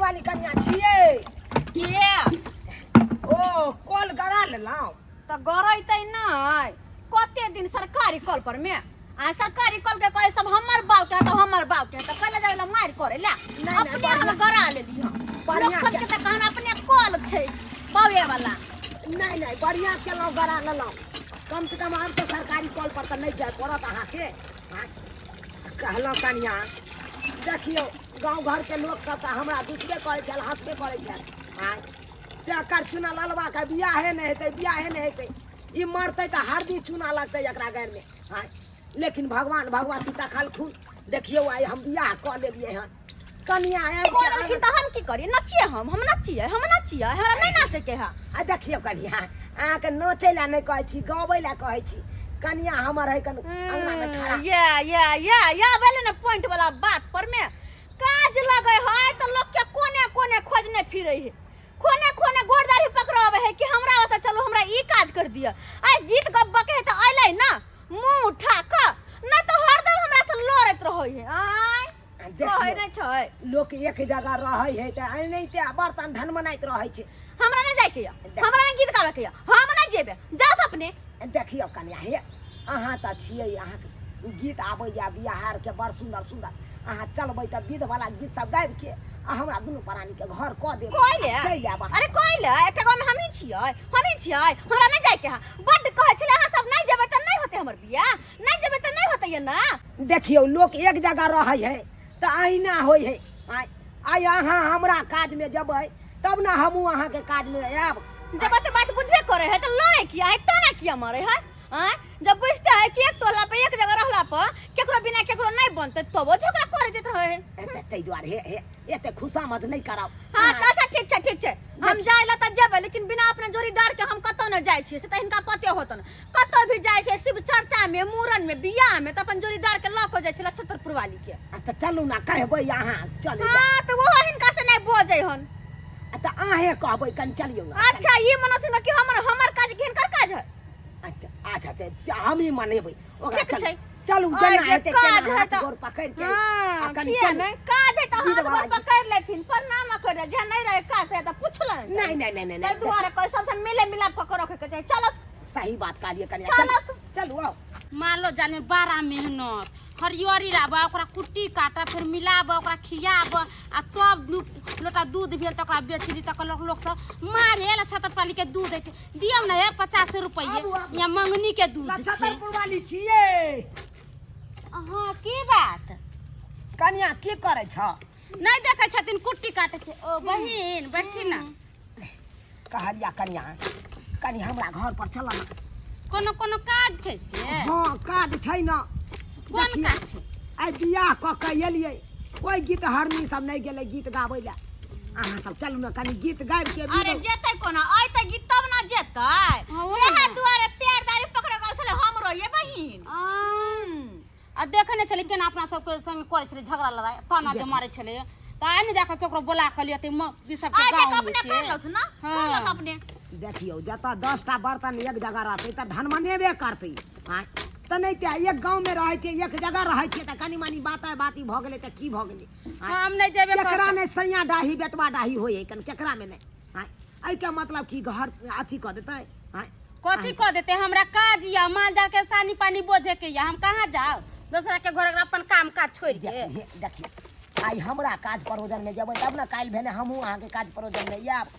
वाली कनिया छिए के ओ कॉल करा लेलौ त गरैतै नै कते दिन सरकारी कॉल पर में आ सरकारी कॉल के कहे सब हमर बाव के त हमर बाव के त कहले जावेला मार करे ला अपने हम गरा लेली हम लोग सब के त कहन अपने कॉल छै बावे वाला नहीं बढ़िया केलौ गरा लेलौ कम से कम हम तो सरकारी कॉल पर त नहीं जाय पड़त अहाँ के कहलौ कनिया देखियो गांव घर के लोग सब त हमरा दूसरे करे छल हंसबे करे छल हां से कर चुना ललवा का बियाह नहीं हेतै ई मरतै त हरदी चुना लगतै एकरा घर में हां लेकिन भगवान भगवती तखल खून देखियो आई हम बियाह क लेलिए हन कनिया आए लेकिन त हम की करी नचिए हम नचिए हमरा नहीं नाचे के है आ देखियो कनिया आ के नोचे ला नहीं कहै छी गाबै ला कहै छी कनिया हमर है कन अंगना में खड़ा या बेले ने पॉइंट वाला बात पर में काज लगे है त लोग के कोने खोजने फिरै है कोने गोरदारी पकड़ावे है कि हमरा ओता चलो हमरा ई काज कर दिया आ गीत गब्बा के त आइलै ना मुंह उठा क ना तो हरदम हमरा से लड़त रहै है आय कहै नै छै लोग एक जगह रहै है त आइ नहीं ते बर्तन धन बनाइत रहै छै हमरा नै जाय के या हमरा नै गीत गावे के या हम नै जेबे जाओ अपने देखियो कनिया हे अहाँ त छियै अहाँ के गीत आबै या बिहार के बड़ सुंदर अहाँ चलबै त विध वाला गीत सब गाबि के आ हमरा दुनु प्राणी के घर क देब कोइले चल आबा अरे कोइले एकटा गांव में हमही छियै हमरा नै जाय के है बड कहै छले अहाँ सब नै जेबै त नै होते हमर बियाह नै जेबै त नै होते ये ना देखियो लोग एक जगह रहै है त आईना होय है आई अहाँ हमरा काज में जबै तब ना हमहू अहाँ के काज में आब जब बात बुझबे करे है त लड़े किया है तना किया मारे है हां जब बुझते है कि एक टोला पे एक जगह रहला पर केकरो बिना केकरो नहीं बनते तब झगड़ा करे देत रहे है तै द्वारे हे एते खुशामद नहीं कराओ हां अच्छा ठीक छै हम जाइला त जेबै लेकिन बिना अपने जोड़ीदार के हम कतो न जाय छी से त इनका पते होतन कतो भी जाय छै शिव चर्चा में मूरन में बियाह में त अपन जोड़ीदार के लक जाय छला छतरपुर वाली के त चलू ना कहबै अहाँ चल हां त वो हिनका से नहीं बोझै हन त आहे कहबै कन चलियो ना अच्छा ई मनोसिन कि हमर काज हिनकर काज है अच्छा हम ही मानेबै ओकरा ठीक छै चलू जना हेते काज है गोर पकड़ के हां कनी चल नहीं काज है त हाथ गोर पकड़ लेथिन प्रणाम करे जे नहीं रहे काज है त पूछलन नहीं त दुआरे कोई सबसे मिले मिलाप क रखे के चाहिए चलो सही बात कहलिए कनिया चलू आओ मान लो जाने बारा मेहनत हरियरी लाबा ओकरा कुट्टी काटा फिर मिलाबा ओकरा खियाबा आ तब लोटा दूध भेल त ओकरा बेचली त लोग सब मारे ला छतरपाली के दूध देते दियौ ना 50 रुपये या मंगनी के दूध छै छतरपुर वाली छिए हां की बात कनिया की करे छ नहीं देखे छथिन कुट्टी काटे छै ओ बहिन बैठी ना कहलिया कनिया कनी हमरा घर पर चल ना कोनो काज छै से हां काज छै ना कोन काज छै आई बियाह क के एलिए कोई गीत हरनी सब नहीं गेले गीत गाबै ला अहाँ सब चलू ना कनी गीत गाबि के अरे जेतै कोना आइ त गीत तब ना जेतै एहे दुआरे पैरदारी पकड़ गल छले हमरो ये बहिन आ देखने छले केना अपना सब के संग करे छले झगड़ा लड़ाई ताना जे मारे छले त आइ ने जाके केकरो बोला के लिए त सब के गांव में अपने कर लथ ना कर लथ अपने देखियो जता 10 टा बर्तन एक जगह रहते त धन मनेबे करते हां त नहीं ते एक गांव में रहै छै एक जगह रहै छै त कनी मानी बाती भ गेलै त की भ गेलै हम नहीं जेबे केकरा ने सैया डाही बेटवा डाही होय कन केकरा में नहीं हां आई के मतलब की घर अथी क देतै हां कथी क देते हमरा काज या माल जाल के सानी पानी बोझे के या हम कहां जाओ दूसरा के घर अपन काम काज छोड़ के देखिए आई हमरा काज परोजन में जेबै तब ना काल भेने हमहू अहाँ के काज परोजन में आब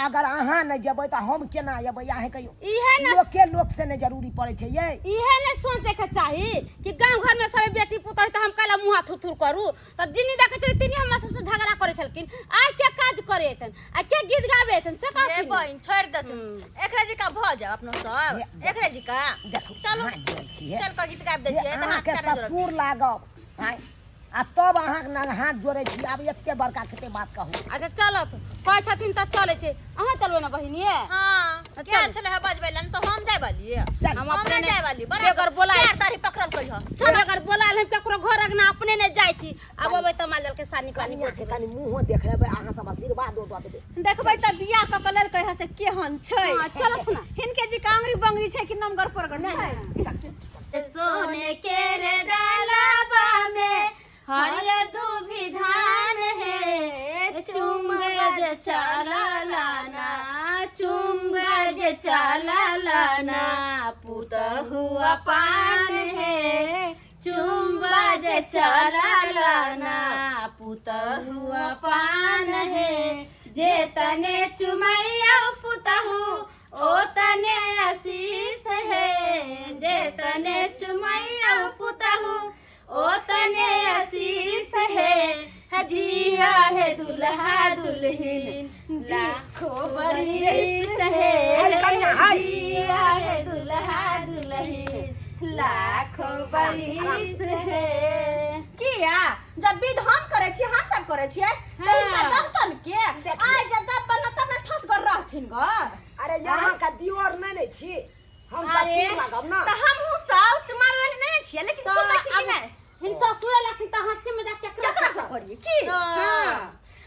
अगर अहाँ नहीं जेबै त हम केना एबै अहाँ कहियो इहे ना लोक से ने जरूरी पड़े छै ये इहे ने सोचे के चाही कि गांव घर में सब बेटी पुतोह त हम काला मुंह थुथुर करू त जिनी देखे छै तिनी हमरा सबसे झगड़ा करे छलकिन आइ के काज करे एतन आ के गीत गावे एतन से का बहिन छोड़ दत एकरा जी का भ जा अपनो सब एकरा जी का देखो चलो चल क गीत गाब दै छियै त हाथ के ससुर लागब हां आ तब अहाँ हाथ जोड़े छी आब एते बड़का कते बात कहू अच्छा चलो कहै छथिन त चले छै अहाँ चलबे ना बहिनिए हां क्या चले है बजबैलन तो हम जाय वाली हम अपने जाय वाली अगर बोला तारी पकड़ल कहि चल अगर बोलाल हम केकरो घर अगना अपने ने जाय छी अब अबै त माल के सानी पानी कनिया कनी मुंह देख लेबै अहाँ सब आशीर्वाद दो देबै देखबै त बियाह क कलर कहि से केहन छै चलत ना हिनके जी कांगरी बंगरी छै कि नमगर परगड़ छै सोने के रे डालाबा में हरियर दूभी धान है चुम चललना चुम्बा जे चललना पुतहुआ पान है चुम्बा जे चललना पुतहुआ पान है जे तने चुमैया पुतहु ओ तने आशीष है जे तने चुमैया पुतहु ओ तने आशीष है जिया है दुल्हा दुल्हन लाखों बरिस है जिया है दुल्हा दुल्हन लाखों बरिस है। किया जब विध हम करे छी हम सब करे छियै दम तन के आइ जब बनल तब न ठस कर रहथिन घर। अरे यहाँ का दियोर नहीं छी हम सब अरे लगब ना त हम हूं सब चुमावे वाले नहीं छियै लेकिन चुमै छी कि नहीं हिन ससुर लगती त हंसी मजाक केकरा से करिए की हां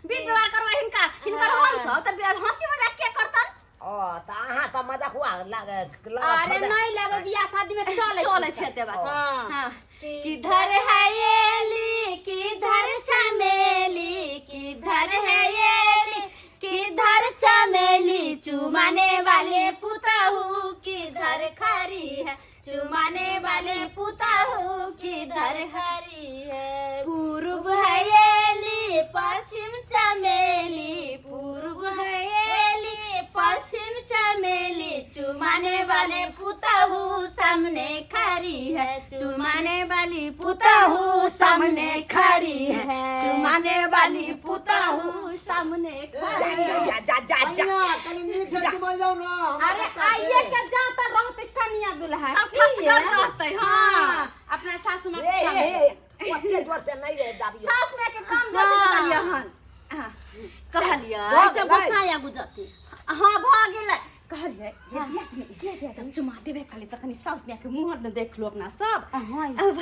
विध व्यवहार करवा हिनकर हम सब त हंसी मजाक के करतन। ओ त अहाँ सब मजाक हुआ अरे नहीं लगे बियाह शादी में चले छे ते बात। हां किधर है येली किधर चमेली किधर है येली किधर चमेली चुमाने वाले पुतहु किधर खरी है चुमाने वाले पुतहु किधर खरी है। पूर्व है येली पश्चिम चमेली पूर्व है येली पश्चिम चमेली चुमाने वाले पुतहु सामने खड़ी है चुमाने वाली पुतहु सामने खड़ी है चुमाने वाली पुतहु सामने खड़ी है। अरे आइए के जाता रहते कन्या दुल्हा अब ठसगर रहते हां अपना सासू मां ओते जोर से नहीं रे दाबी सास में के काम कर दिया हन कहलिया ऐसे बसाया गुजरती हां भ गेलै कहलिए ये दिया जब चुमा देबे खाली तखनी सास में के मुंह न देख लो अपना सब अब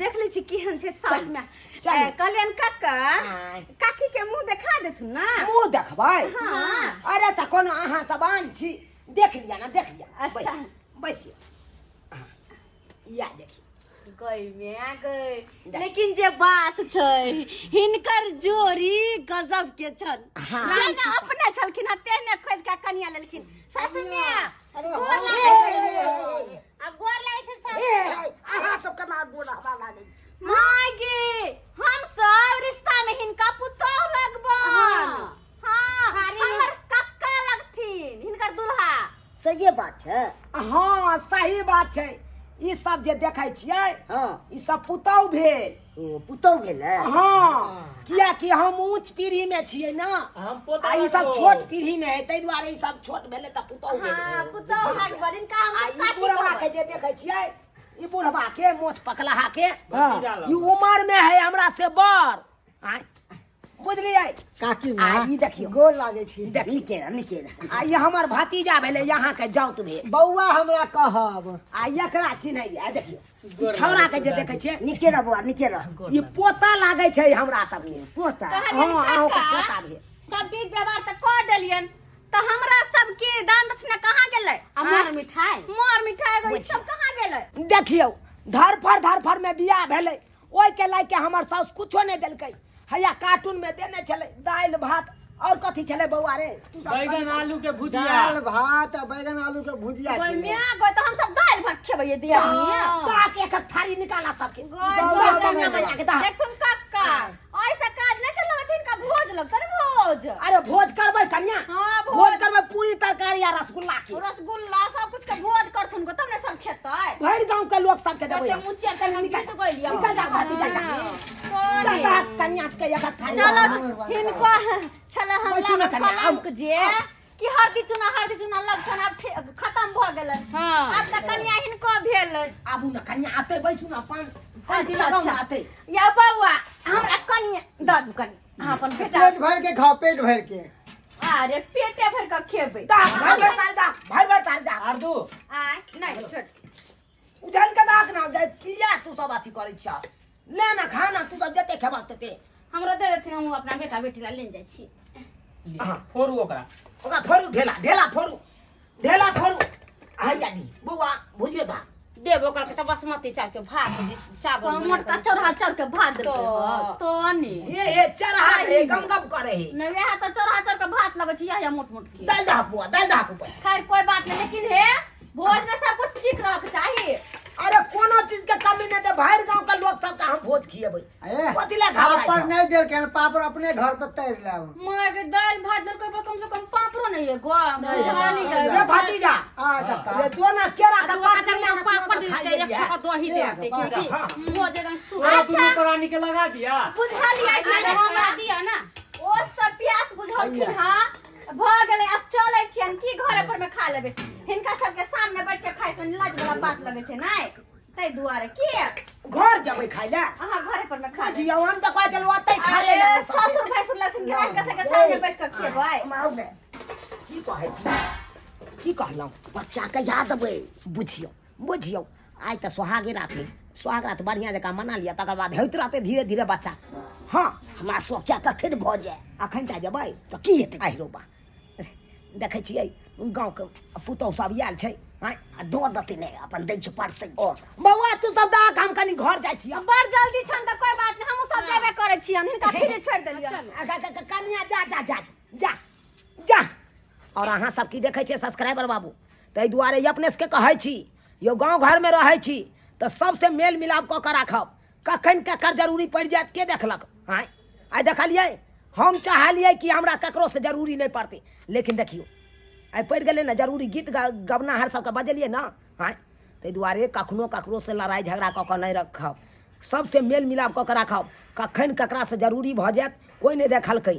देख ले छी केहन छै सास में कहलियन काका काकी के मुंह देखा देथुन ना मुंह देखबै। हां अरे त कोनो अहाँ सब आन छी देख लिया ना देख लिया। अच्छा बैसिए या देखिए गई में आ गई लेकिन जे बात छै हिनकर जोड़ी गजब के छन जेना अपने छलखिन तेने खोज के कन्या लेलखिन सास में गोर लागै अब गोर लागै छै सास अहाँ सब केना गोड़ लागै माय गे हम सब रिश्ता में हिनका पुतौह लगबन। हां हमर कक्का लगथिन हिनकर दुल्हा। सही बात है। हाँ सही बात छै। ई सब जे देखै छियै हां ई सब पुतौह भेल पुतौह भेल हां किया कि हम ऊंच पीढ़ी में छियै ना हम पोता ई सब छोट पीढ़ी में है तै दुआरे ई सब छोट भेले त पुतौह भेल। हां पुतौह लगबन इनका हम काकी बुढ़वा के जे देखै छियै ई बुढ़वा के मोछ पकलाहा के ई उम्र में है हमरा से बड़ बुझलियै काकी मां ई देखियो गोर लागे छी निकेरा आ ये हमर भतीजा भेले यहाँ के जाउत भेल बौआ हमरा कहब आ एकरा चिन्है आ देखियो छौरा के जे देखै छियै निकेरा बौआ निकेरा ई पोता लागे छै हमरा सब के पोता हां अहो के पोता भेल सब विध व्यवहार त कर देलियन त हमरा सब के दान दक्षिणा कहां गेलै मोर मिठाई गई सब कहां गेलै देखियो धरफर में बियाह भेलै ओइ के लायक के हमर सास कुछो नहीं देलकै हैया कार्टून में देने चले दाल भात और कथी चले बउआ रे बैगन आलू के भुजिया दाल भात बैगन आलू के भुजिया कोई मिया गो त हम सब दाल भात खेबै ये दिया ताक एक थारी निकाला सबके देख तुम कक्का ऐसा काज नहीं चलबे छै इनका भोज लगतन भोज। अरे भोज करबै कन्या हां भोज करबै पूरी तरकारी आ रसगुल्ला के रसगुल्ला सब कुछ के भोज करथुन को तब ने सब खेतै भर गांव के लोग सब के देबै ते मुचिया त हम गीत गइलिया निकल जा भाती जा कन्या के एक थारी चलो हिनको चलो हम कलंक जे कि हरदी चुना लगथन अब खत्म भ गेलै अब त कन्या हिनको भेल आबू न कन्या आते बैसू न पान लगाऊ आते या बउआ हमरा कन्या द दू कन्या अपन बेटा पेट भर के खाओ पेट भर के अरे पेटे भर के खेबै भर तार दा आर दू आय नहीं छोड़ उजल के दाग ना दे किया तू सब अथी करै छ ले ना खाना तू सब जते खेबस तते हमरो दे देथिन हम अपना बेटा बेटी ला लेन जाय छी फोरू ओकरा फोरू ढेला फोरू हैया दी बउआ भुजियो दा देबो करके तो बासमती चावल के भात चावल मोटका चढ़ा चढ़ के भात देते तो आनी ये चढ़ा है गम गम करे है नहीं वह तो चढ़ा चढ़ के भात लगे छै या मोट मोट की दाल दहाकू पैसा खैर कोई बात नहीं लेकिन हे भोज में सब कुछ ठीक रहक चाहिए अरे कोनो चीज के कमी नहीं दे भर गांव के लोग सब का हम भोज खिएबै ए, पतिला पापड़ घावर नहीं देर के पापड़ अपने घर पर तैर लाओ। मां के दाल भात दर के कम से कम पापड़ो नहीं है गो ये भतीजा अच्छा ये दो ना केरा का का चटनी पापड़ दे दे एक छका दही दे दे कि भोज एकदम पूरा दूध करानी के लगा दिया बुझा लिया कि हमरा दिया ना ओ सब प्यास बुझलखिन हां भ गेलै अब चलै छियन की घरे पर में खा लेबे हिनका सबके सामने बैठ के खाइ त लाज वाला बात लगे छै नै तै दुआरे की घर जबै खाइ ले अहाँ घरे पर में खा जी हम त कहै चलो ओतै खा ले अरे ससुर भैसुर लखन के आके सबके सामने बैठ के खेबै माउ ने की कहै छी की कहलौ बच्चा के याद अबै बुझियो आइ त सोहागे रात बढ़िया जका मना लिया तकर बाद होइत रहते धीरे धीरे बच्चा हाँ हमरा सोचा कखन भ जाय अखन जा जेबै त की हेतै आहिरो बा देखै छियै गाँव के पुतौह सब आयल छै दो दती नहि अपन दै छै परसै छै बौआ तू सब दाक हम कनी घर जाइ छी बड़ जल्दी छन त कोई बात नहीं हमहु सब जेबे करै छियन हिनका फिरे छोड़ देलियन कनिया जा और अहाँ सब की देखै छियै सब्सक्राइबर बाबू ताहि दुआरे अपने सबके कहै छी यो गाँव घरमे रहै छी तऽ सबसे मेल मिलाप कऽ के राखब कखन केकर जरूरी पड़ि जायत के देखलक आइ देखलियै हम चाहलियै कि हमरा ककरो से जरूरी नहीं पड़तै लेकिन देखियो आइ पड़ि गेलै ने जरूरी गीत गबनाहर सबके बजेलियै ना ताहि दुआरे कखनो ककरो से लड़ाई झगड़ा कऽ के नहीं रखब सबसे मेल मिलाप कऽ के राखब कखन ककरा से जरूरी भऽ जायत कोई नहीं देखलकै